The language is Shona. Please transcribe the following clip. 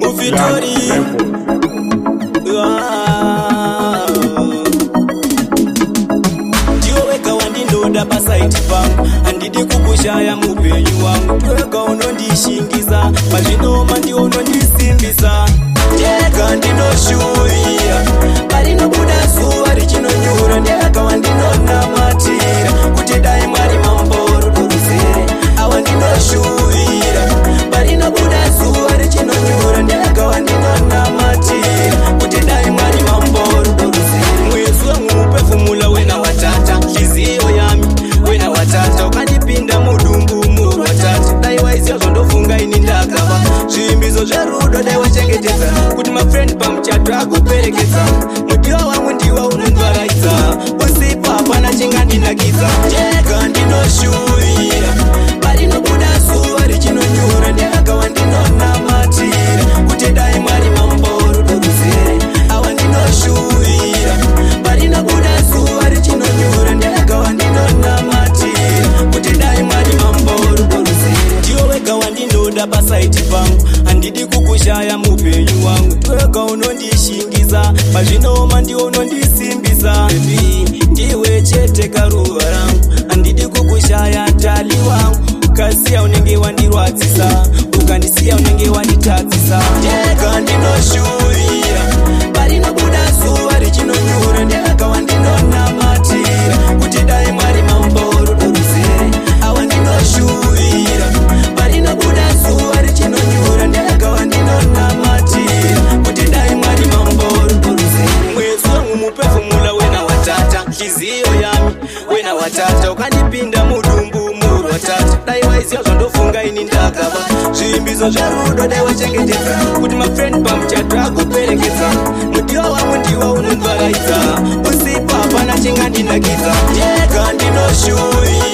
Ufitori Ndioweka wandindoda pasaiti pangu handidi kukushaya mupenyu wangu twega unondishingiza mazvinoma ndiwo unondisimbisa ndega ndinoshuwira parinobuda zuva richinonyura ndega wandinonamatira kuti dai mwari mamboro doruzere awa ndinoshuwira parinobuda zuva richinonyura ndega wandinonamatira kuti dai mwari mamboro doruzere mwezi wamupefumula wena watata chiziyo yami wena watata ukandipinda mudumbu muru watata dai waiziva zvondofunga ini ndakava zvimbizo zverudo dai wachengetedza kuti mafrendi pamuchato agoperekedza mudiwa wangu ndiwa unondwaraidza usipo hapana chingandinakidza jega ndinoshuwira parinobuda zuva richinonyura ndega wandinonamatira kuti dai mwari mamboro doruzere awa ndinoshuwira parinobuda zuva richinonyura ndega wandinonamatira kuti dai mwari mamboro doruzere ndiwo wega wandinoda pasaiti pangu handidi kukushaya mupenyu wangu twega unondishingiza mazvinoma ndiwo unondisimbisa ndiwe chete karuva rangu handidi kukushaya tali wangu ukasiya unenge wandirwadzisa ukandisiya unenge wanditadzisa ndega ndinoshuwira parinobuda zuva richinonyura ndega wandinonamatira kuti dai mwari mamboro doruzere awa ndinoshuwira parinobuda zuva richinonyura ndega wandinonamatira kuti dai mwari mamboro doruzere mwezi wangu mupefumula wena watata chiziyo yami wena watata ukandipinda mudumbu muru watata dai waiziva zvondofunga ini ndakava zvimbizo zverudo dai wachengetedza kuti mafrendi pamuchato agoperekedza mudiwa wangu ndiwa unondwaraidza usipo hapana chingandinakidza ndega ndinoshuwira